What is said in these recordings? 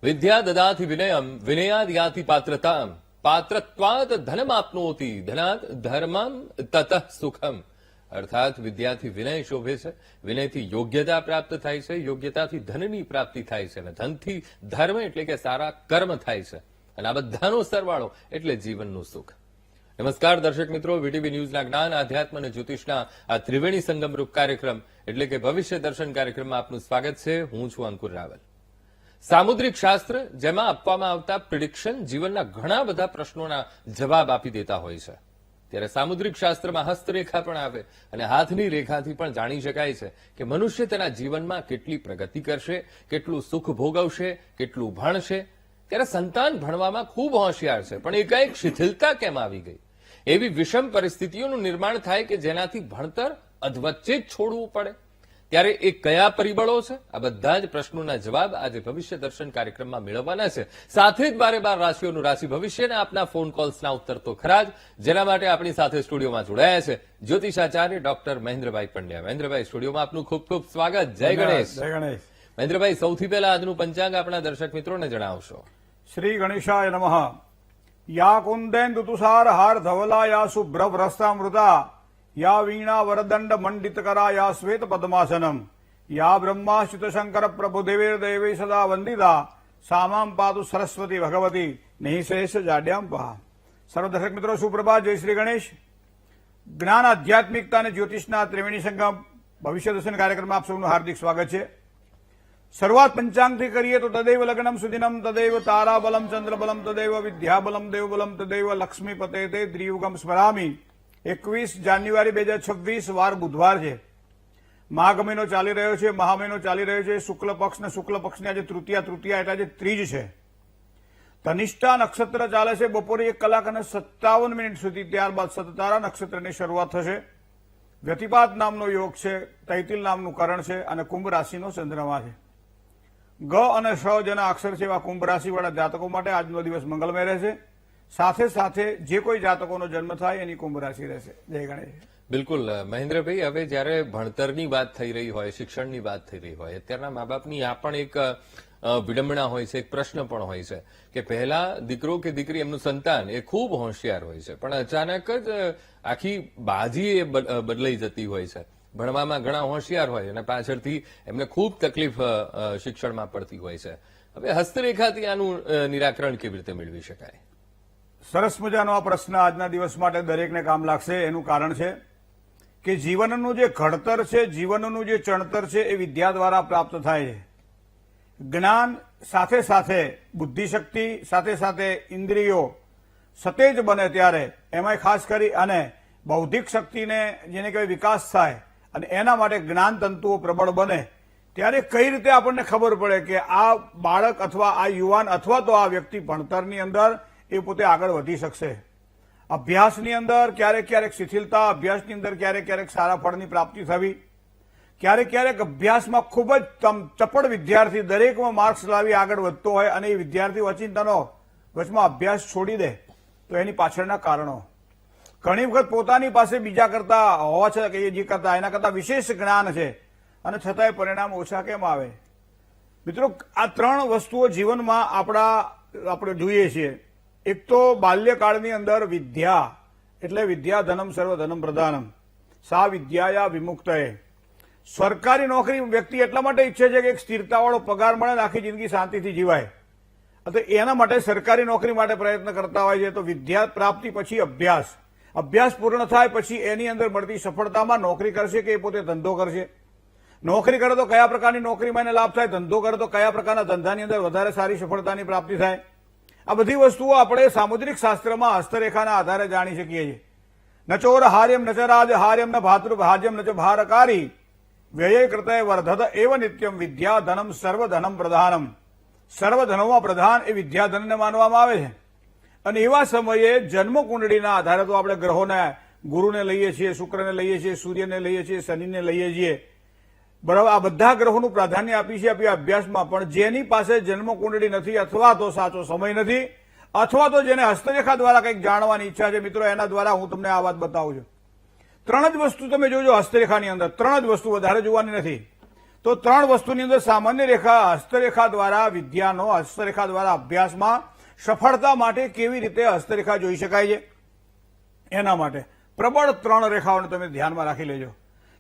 વિદ્યા દદાતિ વિનયમ વિનયાદ યાતિ પાત્રતામ પાત્રત્વાદ ધનમાપ્નોતિ ધનાદ ધર્મમ તતઃ સુખમ. અર્થાત વિદ્યાથી વિનય શોભે છે, વિનયથી યોગ્યતા પ્રાપ્ત થાય છે, યોગ્યતાથી ધનની પ્રાપ્તિ થાય છે અને ધનથી ધર્મ એટલે કે સારા કર્મ થાય છે અને આ બધાનો સરવાળો એટલે જીવનનું સુખ. નમસ્કાર દર્શક મિત્રો, વીટીવી ન્યૂઝના જ્ઞાન, આધ્યાત્મ અને જ્યોતિષના આ ત્રિવેણી સંગમરૂપ કાર્યક્રમ એટલે કે ભવિષ્ય દર્શન કાર્યક્રમમાં આપનું સ્વાગત છે. હું છું અંકુર રાવલ. સામુદ્રિક શાસ્ત્ર, જેમાં આપવામાં આવતા પ્રિડિક્શન જીવનના ઘણા બધા પ્રશ્નોના જવાબ આપી દેતા હોય છે, ત્યારે સામુદ્રિક શાસ્ત્રમાં હસ્તરેખા પણ આવે અને હાથની રેખાથી પણ જાણી શકાય છે કે મનુષ્ય તેના જીવનમાં કેટલી પ્રગતિ કરશે, કેટલું સુખ ભોગવશે, કેટલું ભણશે. ત્યારે સંતાન ભણવામાં ખૂબ હોશિયાર છે, પણ એકાએક શિથિલતા કેમ આવી ગઈ? એવી વિષમ પરિસ્થિતિઓનું નિર્માણ થાય કે જેનાથી ભણતર અધવચ્ચે જ છોડવું પડે. ત્યારે એ કયા પરિબળો છે? આ બધા જ પ્રશ્નોના જવાબ આજે ભવિષ્ય દર્શન કાર્યક્રમમાં મેળવવાના છે. સાથે જ બારે બાર રાશિઓનું રાશિ ભવિષ્યના આપના ફોન કોલ્સના ઉત્તર તો ખરા જ, જેના માટે આપણી સાથે સ્ટુડિયોમાં જોડાયા છે જ્યોતિષાચાર્ય ડોક્ટર મહેન્દ્રભાઈ પંડ્યા. મહેન્દ્રભાઈ, સ્ટુડિયોમાં આપનું ખૂબ ખૂબ સ્વાગત. જય ગણેશ. જય ગણેશ. મહેન્દ્રભાઈ, સૌથી પહેલા આજનું પંચાંગ આપણા દર્શક મિત્રોને જણાવશો. શ્રી ગણેશાય નમઃ. યા કુંદેન્દુ તુષાર હાર ધવલા યા શુભ્ર ભ્રષ્ટામૃતા યા વીણા વરદંડ મંડિતકરા યા શ્વેત પદ્માસનમ યા બ્રહ્માચ્યુત શંકર પ્રભુદેવેર દેવે સદા વંદિતા સામામ પાતુ સરસ્વતી ભગવતી નિઃશેષ જાડ્યામ પહા. સર્વ દર્શક મિત્રો, સુપ્રભાત. જય શ્રી ગણેશ. જ્ઞાન, આધ્યાત્મિકતા અને જ્યોતિષના ત્રિવેણી સંગમ ભવિષ્ય દર્શન કાર્યક્રમમાં આપ સૌનું હાર્દિક સ્વાગત છે. શરૂઆત પંચાંગથી કરીએ તો તદૈવ લગ્નમ સુદિનમ તદૈવ તારાબલમ ચંદ્રબલમ તદૈવ વિદ્યાબલમ દેવબલમ તદૈવ લક્ષ્મીપતે તે ત્રિયુગમ સ્મરામી. 21 જાન્યુઆરી 2026 વાર બુધવાર છે. માઘ મહિનો ચાલી રહ્યો છે, મહા મહિનો ચાલી રહ્યો છે. શુક્લ પક્ષ ને શુક્લ પક્ષની આજે તૃતીયા એટલે આજે ત્રીજ છે. ધનિષ્ઠા નક્ષત્ર ચાલે છે બપોરે 1 કલાક અને 57 મિનિટ સુધી. ત્યારબાદ સતતારા નક્ષત્રની શરૂઆત થશે. વ્યતિપાત નામનો યોગ છે, તૈતિલ નામનું કરણ છે અને કુંભ રાશિનો ચંદ્રમા છે. ગ અને શ જેના અક્ષર છે એવા કુંભ રાશિવાળા જાતકો માટે આજનો દિવસ મંગલમય રહેશે. સાથે સાથે જે કોઈ જાતકોનો જન્મ થાય એની કુંભ રાશિ રહેશે. જય ગણેશ. બિલકુલ મહેન્દ્રભાઈ, હવે જયારે ભણતરની વાત થઈ રહી હોય, શિક્ષણની વાત થઈ રહી હોય, અત્યારના મા બાપની આ પણ એક વિડંબણા હોય છે, એક પ્રશ્ન પણ હોય છે કે પહેલા દીકરો કે દીકરી, એમનું સંતાન એ ખૂબ હોશિયાર હોય છે, પણ અચાનક જ આખી બાજી એ બદલાઈ જતી હોય છે. ભણવામાં ઘણા હોશિયાર હોય અને પાછળથી એમને ખૂબ તકલીફ શિક્ષણમાં પડતી હોય છે. હવે હસ્તરેખાથી આનું નિરાકરણ કેવી રીતે મેળવી શકાય? સરસ મજાનો આ પ્રશ્ન આજના દિવસ માટે દરેકને કામ લાગશે. એનું કારણ છે કે જીવનનું જે ઘડતર છે, જીવનનું જે ચણતર છે એ વિદ્યા દ્વારા પ્રાપ્ત થાય છે. જ્ઞાન સાથે સાથે બુદ્ધિશક્તિ સાથે સાથે ઇન્દ્રિયો સતેજ બને ત્યારે, એમાંય ખાસ કરી અને બૌદ્ધિક શક્તિને જેને કહેવાય વિકાસ થાય અને એના માટે જ્ઞાન તંતુઓ પ્રબળ બને ત્યારે કઈ રીતે આપણને ખબર પડે કે આ બાળક અથવા આ યુવાન અથવા તો આ વ્યક્તિ ભણતરની અંદર એ પોતે આગળ વધી શકશે. અભ્યાસની અંદર ક્યારેક ક્યારેક શિથિલતા, અભ્યાસની અંદર ક્યારેક ક્યારેક સારા ફળની પ્રાપ્તિ થવી, ક્યારેક ક્યારેક અભ્યાસમાં ખૂબ જ ચપળ વિદ્યાર્થી દરેકમાં માર્ક્સ લાવી આગળ વધતો હોય અને એ વિદ્યાર્થી વચિંતનો વચમાં અભ્યાસ છોડી દે તો એની પાછળના કારણો ઘણી વખત પોતાની પાસે બીજા કરતા હોવા છતાં કે જે કરતા એના કરતા વિશેષ જ્ઞાન છે અને છતાંય પરિણામ ઓછા કેમ આવે? મિત્રો, આ 3 વસ્તુઓ જીવનમાં આપણે જોઈએ છીએ. એક તો બાલ્યકાળની અંદર વિદ્યા એટલે વિદ્યા ધનમ સર્વ ધનમ પ્રધાનમ સા વિદ્યાયા વિમુક્તએ. સરકારી નોકરી વ્યક્તિ એટલા માટે ઈચ્છે છે કે એક સ્થિરતાવાળો પગાર મળે ને આખી જિંદગી શાંતિથી જીવાય, તો એના માટે સરકારી નોકરી માટે પ્રયત્ન કરતા હોય છે. તો વિદ્યા પ્રાપ્તિ પછી અભ્યાસ પૂર્ણ થાય પછી એની અંદર મળતી સફળતામાં નોકરી કરશે કે એ પોતે ધંધો કરશે. નોકરી કરે તો કયા પ્રકારની નોકરીમાં એને લાભ થાય, ધંધો કરે તો કયા પ્રકારના ધંધાની અંદર વધારે સારી સફળતાની પ્રાપ્તિ થાય. આ બધી વસ્તુઓ આપણે સામુદ્રિક શાસ્ત્રમાં હસ્તરેખાના આધારે જાણી શકીએ છીએ. ન ચોર હાર્યમ ન ચ રાજ હાર્યમ ન ભાતૃભાજ્યમ ન ચ ભારકારી વ્યય કૃતય વર્ધત એવ નિત્યમ વિદ્યા ધનમ સર્વધનમ પ્રધાનમ. સર્વધનોમાં પ્રધાન એ વિદ્યાધનને માનવામાં આવે છે. અને એવા સમયે જન્મકુંડળીના આધારે તો આપણે ગ્રહોને, ગુરુને લઈએ છીએ, શુક્રને લઈએ છીએ, સૂર્યને લઈએ છીએ, શનિને લઈએ છીએ, બરાબર. આ બધા ગ્રહોનું પ્રાધાન્ય આપી છે આપણી અભ્યાસમાં. પણ જેની પાસે જન્મકુંડળી નથી અથવા તો સાચો સમય નથી અથવા તો જેને હસ્તરેખા દ્વારા કંઈક જાણવાની ઈચ્છા છે, મિત્રો, એના દ્વારા હું તમને આ વાત બતાવું છું. 3 જ વસ્તુ તમે જોજો હસ્તરેખાની અંદર, 3 જ વસ્તુ, વધારે જોવાની નથી. તો 3 વસ્તુની અંદર સામાન્ય રેખા, હસ્તરેખા દ્વારા વિદ્યાનો, હસ્તરેખા દ્વારા અભ્યાસમાં સફળતા માટે કેવી રીતે હસ્તરેખા જોઈ શકાય છે એના માટે પ્રબળ 3 રેખાઓને તમે ધ્યાનમાં રાખી લેજો.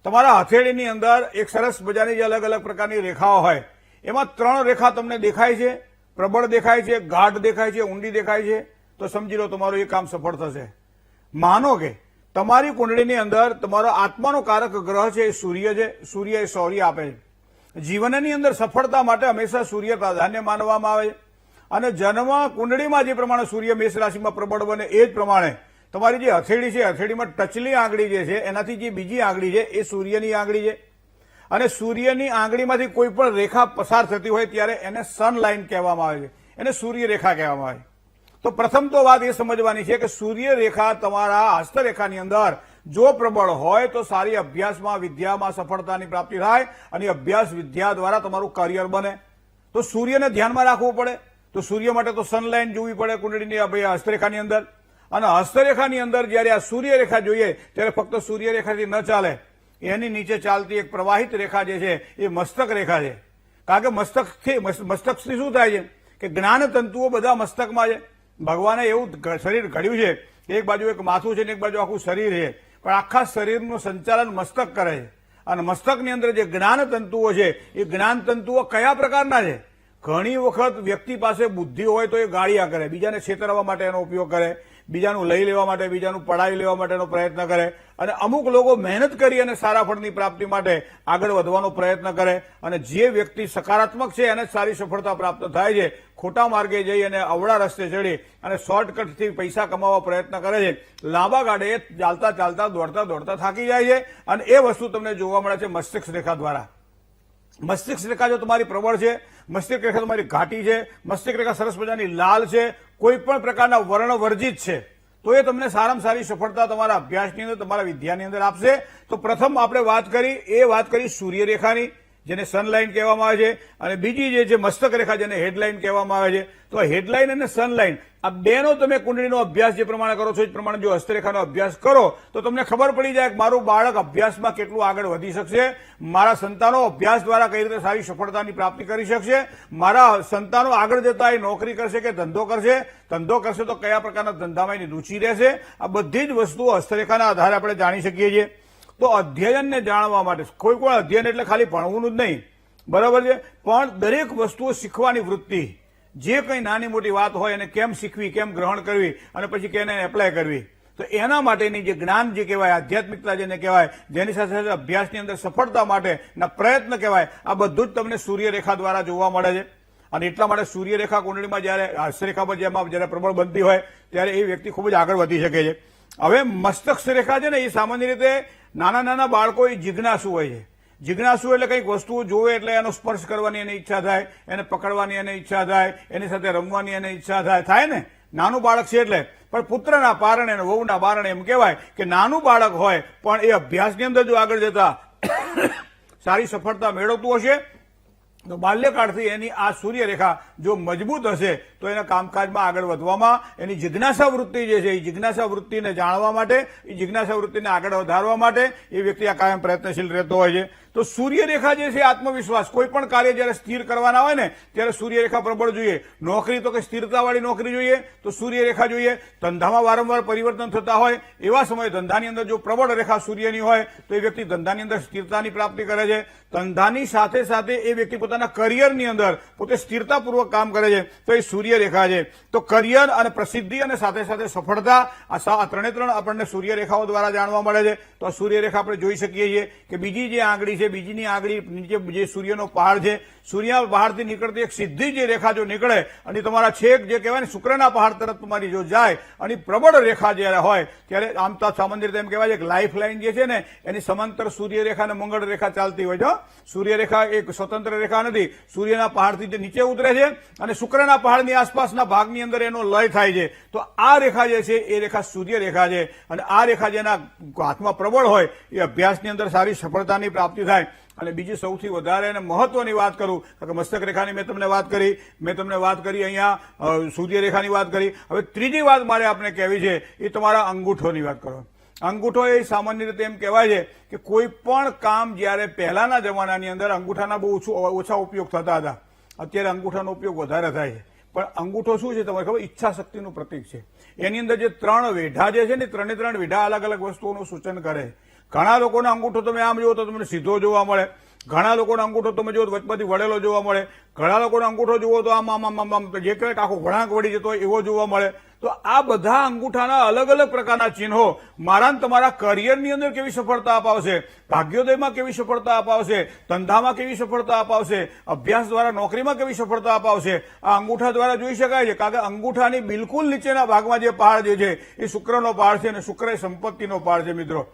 તમારા હથેળીની અંદર એક સરસ મજાની જે અલગ અલગ પ્રકારની રેખાઓ હોય એમાં 3 રેખા તમને દેખાય છે, પ્રબળ દેખાય છે, ગાઢ દેખાય છે, ઊંડી દેખાય છે, તો સમજી લો તમારું એ કામ સફળ થશે. માનો કે તમારી કુંડળીની અંદર તમારો આત્માનો કારક ગ્રહ છે એ સૂર્ય છે. સૂર્ય એ શૌર્ય આપે છે. જીવનની અંદર સફળતા માટે હંમેશા સૂર્ય પ્રાધાન્ય માનવામાં આવે છે અને જન્મ કુંડળીમાં જે પ્રમાણે સૂર્ય મેષ રાશિમાં પ્રબળ બને એ જ પ્રમાણે તમારી જે હથેળી છે, હથેળીમાં ટચલી આંગળી જે છે એનાથી જે બીજી આંગળી છે એ સૂર્યની આંગળી છે અને સૂર્યની આંગળીમાંથી કોઈ પણ રેખા પસાર થતી હોય ત્યારે એને સનલાઇન કહેવામાં આવે છે, એને સૂર્ય રેખા કહેવામાં આવે છે. તો પ્રથમ તો વાત એ સમજવાની છે કે સૂર્ય રેખા તમારા હસ્તરેખાની અંદર જો પ્રબળ હોય તો સારી અભ્યાસમાં, વિદ્યામાં સફળતાની પ્રાપ્તિ થાય અને અભ્યાસ વિદ્યા દ્વારા તમારું કરિયર બને. તો સૂર્યને ધ્યાનમાં રાખવું પડે. તો સૂર્ય માટે તો સનલાઇન જોવી પડે કુંડળીની હસ્તરેખાની અંદર. અને હસ્તરેખાની અંદર જયારે આ સૂર્યરેખા જોઈએ ત્યારે ફક્ત સૂર્યરેખાથી ન ચાલે, એની નીચે ચાલતી એક પ્રવાહિત રેખા જે છે એ મસ્તક રેખા છે. કારણ કે મસ્તકથી શું થાય છે કે જ્ઞાન તંતુઓ બધા મસ્તકમાં છે. ભગવાને એવું શરીર ઘડ્યું છે કે એક બાજુ એક માથું છે ને એક બાજુ આખું શરીર છે, પણ આખા શરીરનું સંચાલન મસ્તક કરે છે. અને મસ્તકની અંદર જે જ્ઞાન તંતુઓ છે એ જ્ઞાન તંતુઓ કયા પ્રકારના છે? ઘણી વખત વ્યક્તિ પાસે બુદ્ધિ હોય તો એ ગાળિયા કરે, બીજાને છેતરવા માટે એનો ઉપયોગ કરે, બીજાનું લઈ લેવા માટે, બીજાનું પડાવી લેવા માટેનો પ્રયત્ન કરે. અને અમુક લોકો મહેનત કરી અને સારા ફળની પ્રાપ્તિ માટે આગળ વધવાનો પ્રયત્ન કરે. અને જે વ્યક્તિ સકારાત્મક છે એને જ સારી સફળતા પ્રાપ્ત થાય છે. ખોટા માર્ગે જઈ અને અવળા રસ્તે ચડી અને શોર્ટકટથી પૈસા કમાવા પ્રયત્ન કરે છે, લાંબા ગાળે ચાલતા ચાલતા દોડતા દોડતા થાકી જાય છે. અને એ વસ્તુ તમને જોવા મળે છે મસ્તિષ્ક રેખા દ્વારા. મસ્તિષ્ક રેખા જો તમારી પ્રબળ છે, મસ્તિષ્ક રેખા તમારી ઘાટી છે, મસ્તિષ્ક રેખા સરસ મજાની લાલ છે, કોઈ પણ પ્રકારના વર્ણ વર્જિત છે, તો એ તમને સારામાં સારી સફળતા તમારા અભ્યાસની અંદર, તમારા વિદ્યાની અંદર આપશે. તો પ્રથમ આપણે વાત કરી સૂર્યરેખાની, જેને સનલાઇન કહેવામાં આવે છે, અને બીજી જે છે મસ્તક રેખા, જેને હેડલાઇન કહેવામાં આવે છે. તો હેડલાઇન અને સનલાઇન આ બેનો તમે કુંડળીનો અભ્યાસ જે પ્રમાણે કરો છો એ પ્રમાણે જો હસ્તરેખાનો અભ્યાસ કરો તો તમને ખબર પડી જાય કે મારું બાળક અભ્યાસમાં કેટલું આગળ વધી શકશે, મારા સંતાનો અભ્યાસ દ્વારા કઈ રીતે સારી સફળતાની પ્રાપ્તિ કરી શકશે, મારા સંતાનો આગળ જતા એ નોકરી કરશે કે ધંધો કરશે તો કયા પ્રકારના ધંધામાં એની રૂચિ રહેશે. આ બધી જ વસ્તુઓ હસ્તરેખાના આધારે આપણે જાણી શકીએ છીએ. તો અધ્યયનને જાણવા માટે કોઈ પણ અધ્યયન એટલે ખાલી ભણવું જ નહીં, બરાબર છે, પણ દરેક વસ્તુઓ શીખવાની વૃત્તિ, જે કંઈ નાની મોટી વાત હોય એને કેમ શીખવી, કેમ ગ્રહણ કરવી અને પછી કેને એપ્લાય કરવી, તો એના માટેની જે જ્ઞાન જે કહેવાય, આધ્યાત્મિકતા જેને કહેવાય, જેની સાથે સાથે અભ્યાસની અંદર સફળતા માટેના પ્રયત્ન કહેવાય, આ બધું જ તમને સૂર્યરેખા દ્વારા જોવા મળે છે. અને એટલા માટે સૂર્યરેખા કુંડળીમાં જયારે હસ્તરેખા પર જયારે પ્રબળ બનતી હોય ત્યારે એ વ્યક્તિ ખૂબ જ આગળ વધી શકે છે. હવે મસ્તક રેખા છે ને એ સામાન્ય રીતે નાના નાના બાળકો એ જિજ્ઞાસુ હોય છે. જિજ્ઞાસુ એટલે કંઈક વસ્તુઓ જોવે એટલે એનો સ્પર્શ કરવાની એની ઈચ્છા થાય, એને પકડવાની એની ઈચ્છા થાય, એની સાથે રમવાની એની ઈચ્છા થાય ને. નાનું બાળક છે એટલે. પણ પુત્રના પારણે અને વહુના બારણે એમ કહેવાય કે નાનું બાળક હોય પણ એ અભ્યાસની અંદર જો આગળ જતા સારી સફળતા મેળવતું હશે તો બાલ્યકાળથી એની આ સૂર્યરેખા જો મજબૂત હશે તો એના કામકાજમાં આગળ વધવામાં એની જિજ્ઞાસા વૃત્તિ જે છે એ જિજ્ઞાસા વૃત્તિને જાણવા માટે, એ જિજ્ઞાસા વૃત્તિને આગળ વધારવા માટે એ વ્યક્તિ આ કાયમ પ્રયત્નશીલ રહેતો હોય છે. તો સૂર્યરેખા જે છે આત્મવિશ્વાસ, કોઈ પણ કાર્ય જયારે સ્થિર કરવાના હોય ને ત્યારે સૂર્યરેખા પ્રબળ જોઈએ. નોકરી તો કે સ્થિરતાવાળી નોકરી જોઈએ તો સૂર્યરેખા જોઈએ. ધંધામાં વારંવાર પરિવર્તન થતા હોય એવા સમયે ધંધાની અંદર જો પ્રબળ રેખા સૂર્યની હોય તો એ વ્યક્તિ ધંધાની અંદર સ્થિરતાની પ્રાપ્તિ કરે છે. ધંધાની સાથે સાથે એ વ્યક્તિ પોતાના કરિયરની અંદર પોતે સ્થિરતાપૂર્વક કામ કરે છે તો એ સૂર્યરેખા છે. તો કરિયર અને પ્રસિદ્ધિ અને સાથે સાથે સફળતા આ ત્રણે આપણને સૂર્યરેખાઓ દ્વારા જાણવા મળે છે. તો આ સૂર્યરેખા આપણે જોઈ શકીએ છીએ કે બીજી જે આંગળી છે, બીજીની આંગળી નીચે જે સૂર્યનો પહાડ છે, સૂર્યના પહાડથી નીકળતી એક સીધી જે રેખા જો નીકળે અને તમારા છેક જે કહેવાય ને શુક્રના પહાડ તરફ તમારી જો જાય અને પ્રબળ રેખા જયારે હોય ત્યારે આમ તો સામાન્ય રીતે એમ કહેવાય છે કે લાઈફ લાઈન જે છે ને એની સમાંતર સૂર્યરેખા અને મંગળ રેખા ચાલતી હોય છે. સૂર્યરેખા એક સ્વતંત્ર રેખા નથી, સૂર્યના પહાડથી જે નીચે ઉતરે છે અને શુક્રના પહાડની આસપાસના ભાગની અંદર એનો લય થાય છે. તો આ રેખા જે છે એ રેખા સૂર્યરેખા છે. અને આ રેખા જેના હાથમાં પ્રબળ હોય એ અભ્યાસની અંદર સારી સફળતાની પ્રાપ્તિ થાય. અને બીજી સૌથી વધારે અને મહત્વની વાત કરું કે મસ્તક રેખાની મેં તમને વાત કરી અહીંયા સૂર્યરેખાની વાત કરી. હવે ત્રીજી વાત મારે આપને કહેવી છે એ તમારા અંગૂઠોની વાત કરો. અંગૂઠો એ સામાન્ય રીતે એમ કહેવાય છે કે કોઈ પણ કામ જ્યારે પહેલાના જમાનાની અંદર અંગૂઠાના બહુ ઓછા ઉપયોગ થતા હતા. અત્યારે અંગૂઠાનો ઉપયોગ વધારે થાય છે. પણ અંગૂઠો શું છે તમારે ખબર? ઈચ્છા શક્તિનું પ્રતીક છે. એની અંદર જે 3 વેઢા જે છે ને, 3 વેઢા અલગ અલગ વસ્તુઓનું સૂચન કરે. ઘણા લોકોનો અંગૂઠો તમે આમ જુઓ તો તમને સીધો જોવા મળે. ઘણા લોકોનો અંગૂઠો તમે જુઓ તો વચમાંથી વળેલો જોવા મળે. ઘણા લોકોનો અંગૂઠો જુઓ તો આમ આમ આમ આમ જે કંઈક આખો વળાંક વળી જતો હોય એવો જોવા મળે. તો આ બધા અંગૂઠાના અલગ અલગ પ્રકારના ચિહ્નો મારા તમારા કરિયરની અંદર કેવી સફળતા અપાવશે, ભાગ્યોદયમાં કેવી સફળતા અપાવશે, ધંધામાં કેવી સફળતા અપાવશે, અભ્યાસ દ્વારા નોકરીમાં કેવી સફળતા અપાવશે, આ અંગૂઠા દ્વારા જોઈ શકાય છે. કારણ કે અંગૂઠાની બિલકુલ નીચેના ભાગમાં જે પહાડ જે છે એ શુક્રનો પહાડ છે અને શુક્ર એ સંપત્તિનો પહાડ છે. મિત્રો,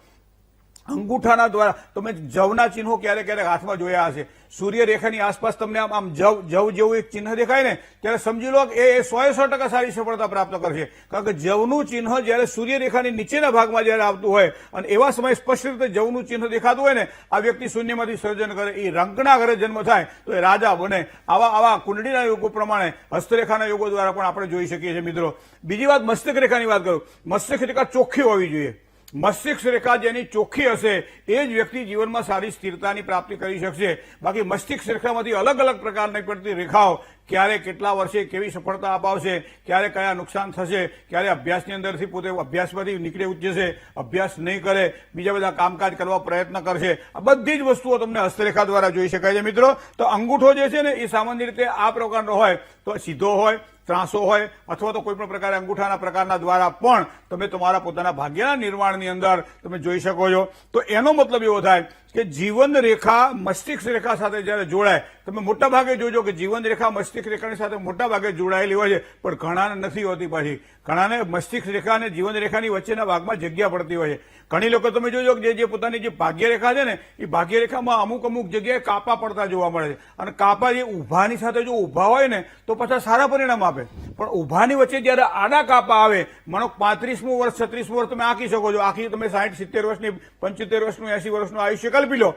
અંગૂઠાના દ્વારા તમે જવના ચિહ્નો ક્યારેક ક્યારેક હાથમાં જોયા હશે. સૂર્યરેખાની આસપાસ તમને આમ જવ જેવું એક ચિહ્ન દેખાય ને ત્યારે સમજી લો કે એ 100% સારી સફળતા પ્રાપ્ત કરશે. કારણ કે જવનું ચિહ્ન જ્યારે સૂર્યરેખાની નીચેના ભાગમાં જ્યારે આવતું હોય અને એવા સમયે સ્પષ્ટ રીતે જવનું ચિહ્ન દેખાતું હોય ને, આ વ્યક્તિ શૂન્યમાંથી સર્જન કરે, એ રંગના ઘરે જન્મ થાય તો એ રાજા બને. આવા કુંડળીના યોગો પ્રમાણે હસ્તરેખાના યોગો દ્વારા પણ આપણે જોઈ શકીએ છીએ. મિત્રો, બીજી વાત મસ્તિષ્ક રેખાની વાત કરું. મસ્તિષ્ક રેખા ચોખ્ખી હોવી જોઈએ. મસ્તિષ્ક રેખા જેની ચોખ્ખી હશે એ જ વ્યક્તિ જીવનમાં સારી સ્થિરતાની પ્રાપ્તિ કરી શકશે. બાકી મસ્તિષ્ક રેખામાંથી અલગ અલગ પ્રકારની પડતી રેખાઓ ક્યારે કેટલા વર્ષે કેવી સફળતા અપાવશે, ક્યારે કયા નુકસાન થશે, ક્યારે અભ્યાસની અંદરથી પોતે અભ્યાસમાંથી નીકળી જશે, અભ્યાસ નહીં કરે, બીજા બધા કામકાજ કરવા પ્રયત્ન કરશે, આ બધી જ વસ્તુઓ તમને હસ્તરેખા દ્વારા જોઈ શકાય છે. મિત્રો, તો અંગૂઠો જે છે ને એ સામાન્ય રીતે આ પ્રકારનો હોય તો સીધો હોય, ત્રાસો હોય, અથવા તો કોઈ પણ પ્રકારે અંગૂઠાના પ્રકારના દ્વારા પણ તમે તમારા પોતાના ભાગ્યના નિર્માણની અંદર તમે જોઈ શકો છો. તો એનો મતલબ એવો થાય કે જીવન રેખા મસ્તિષ્ક રેખા સાથે જ્યારે જોડાય, તમે મોટા ભાગે જોજો કે જીવન રેખા મસ્તિષ્ક રેખાની સાથે મોટા ભાગે જોડાયેલી હોય છે, પણ ઘણાને નથી હોતી. પાછી ઘણાને મસ્તિષ્ક રેખા અને જીવન રેખાની વચ્ચેના ભાગમાં જગ્યા પડતી હોય છે. ઘણી લોકો તમે જોજો કે જે પોતાની જે ભાગ્યરેખા છે ને એ ભાગ્યરેખામાં અમુક જગ્યાએ કાપા પડતા જોવા મળે છે. અને કાપા જે ઊભાની સાથે જો ઊભા હોય ને તો પાછા સારા પરિણામ આપે. પણ ઊભાની વચ્ચે જયારે આડા કાપા આવે, માનો 35મું વર્ષ 36મું વર્ષ તમે આંકી શકો છો, આખી તમે 60 70 વર્ષની 75 વર્ષનું 80 વર્ષનું આયુષ્ય કલ્પી લો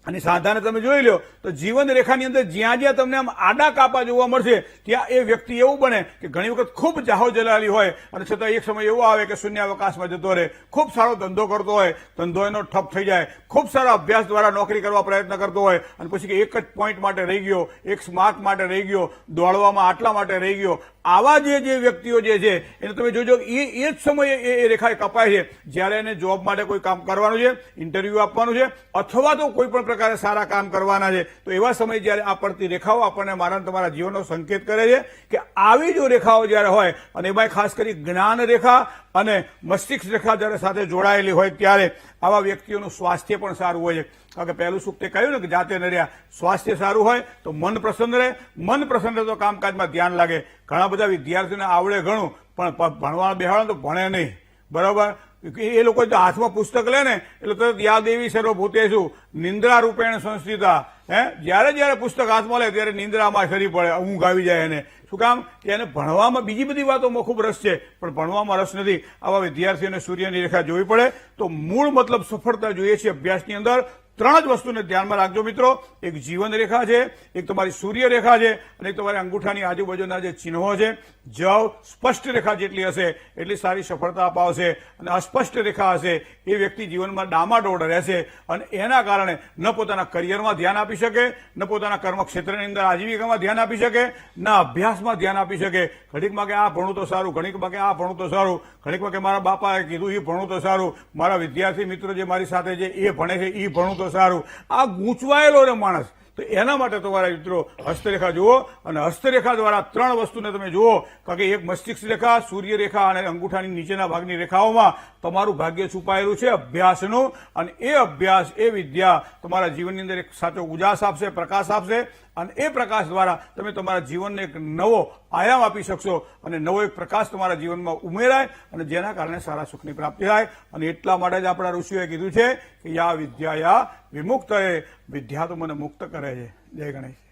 અને સાધારણ તમે જોઈ લો તો જીવન રેખાની અંદર જ્યાં જ્યાં તમને આમ આડા કાપા જોવા મળશે ત્યાં એ વ્યક્તિ એવું બને કે ઘણી વખત ખૂબ જાહો જલાલી હોય અને છતાં એક સમય એવો આવે કે શૂન્યાવકાશમાં જતો રહે. ખૂબ સારો ધંધો કરતો હોય, ધંધો એનો ઠપ થઈ જાય. ખૂબ સારા અભ્યાસ દ્વારા નોકરી કરવા પ્રયત્ન કરતો હોય અને પછી એક જ પોઈન્ટ માટે રહી ગયો, એક માર્ક માટે રહી ગયો, દોડવામાં આટલા માટે રહી ગયો. આવા જે વ્યક્તિઓ જે છે એને તમે જોજો એ જ સમયે એ રેખાએ કપાય છે જ્યારે એને જોબ માટે કોઈ કામ કરવાનું છે, ઇન્ટરવ્યુ આપવાનું છે, અથવા તો કોઈ પણ પ્રકારે સારા કામ કરવાના છે. તો એવા સમયે જ્યારે આ પડતી રેખાઓ આપણને મારા તમારા જીવનનો સંકેત કરે છે કે આવી જો રેખાઓ જ્યારે હોય અને એમાં ખાસ કરી જ્ઞાન રેખા અને મસ્તિષ્ક રેખા જ્યારે સાથે જોડાયેલી હોય ત્યારે આવા વ્યક્તિઓનું સ્વાસ્થ્ય પણ સારું હોય છે. કારણ કે પહેલું સુખ તે કહ્યું ને કે જાતે ન રહ્યા. સ્વાસ્થ્ય સારું હોય તો મન પ્રસન્ન રહે, મન પ્રસન્ન રહે તો કામકાજમાં ધ્યાન લાગે. ઘણા બધા વિદ્યાર્થીઓને આવડે ઘણું પણ ભણવા બેહાડે તો ભણે નહીં. બરાબર, એ લોકો જો હાથમાં પુસ્તક લે ને એટલે તરત યાદ એવી સર્વભૂતેષુ નિંદ્રા રૂપેણ સંસ્થિતા. જ્યારે પુસ્તક હાથમાં લે ત્યારે નિંદ્રામાં સરી પડે, ઊંઘ આવી જાય એને. શું કામ? કે એને ભણવામાં બીજી બધી વાતોમાં ખૂબ રસ છે પણ ભણવામાં રસ નથી. આવા વિદ્યાર્થીઓને સૂર્યની રેખા જોવી પડે. તો મૂળ મતલબ સફળતા જોઈએ છે અભ્યાસની અંદર. 3 જ વસ્તુને ધ્યાનમાં રાખજો મિત્રો. એક જીવન રેખા છે, એક તમારી સૂર્ય રેખા છે અને એક તમારી અંગૂઠાની આજુબાજુના જે ચિહ્નો છે. જવ સ્પષ્ટ રેખા જેટલી હશે એટલી સારી સફળતા અપાવશે અને અસ્પષ્ટ રેખા હશે એ વ્યક્તિ જીવનમાં ડામાડોળ રહેશે અને એના કારણે ન પોતાના કરિયરમાં ધ્યાન આપી શકે, ન પોતાના કર્મક્ષેત્રની અંદર આજીવિકામાં ધ્યાન આપી શકે, ન અભ્યાસમાં ધ્યાન આપી શકે. ઘડીકમાં કે આ ભણું તો સારું, ઘડીકમાં કે આ ભણું તો સારું, ઘડીકમાં કે મારા બાપાએ કીધું એ ભણું તો સારું, મારા વિદ્યાર્થી મિત્રો જે મારી સાથે છે એ ભણે છે એ ભણું તો સારું. આ ગૂંચવાયેલો ને માણસ. તો એના માટે તમારા મિત્રો હસ્તરેખા જુઓ અને હસ્તરેખા દ્વારા 3 વસ્તુને તમે જુઓ. કારણ કે એક મસ્તિષ્ક રેખા, સૂર્ય રેખા અને અંગૂઠાની નીચેના ભાગની રેખાઓમાં તમારું ભાગ્ય છુપાયેલું છે અભ્યાસનું. અને એ અભ્યાસ, એ વિદ્યા તમારા જીવનની અંદર એક સાચો ઉજાસ આપશે, પ્રકાશ આપશે અને એ પ્રકાશ દ્વારા તમે તમારા જીવનને એક નવો આયામ આપી શકશો અને નવો એક પ્રકાશ તમારા જીવનમાં ઉમેરાય અને જેના કારણે સારા સુખની પ્રાપ્તિ થાય. અને એટલા માટે જ આપણા ઋષિઓએ કીધું છે કે યા વિદ્યા યા વિમુક્ત વિદ્યા તો મને મુક્ત કરે છે. જય ગણેશ.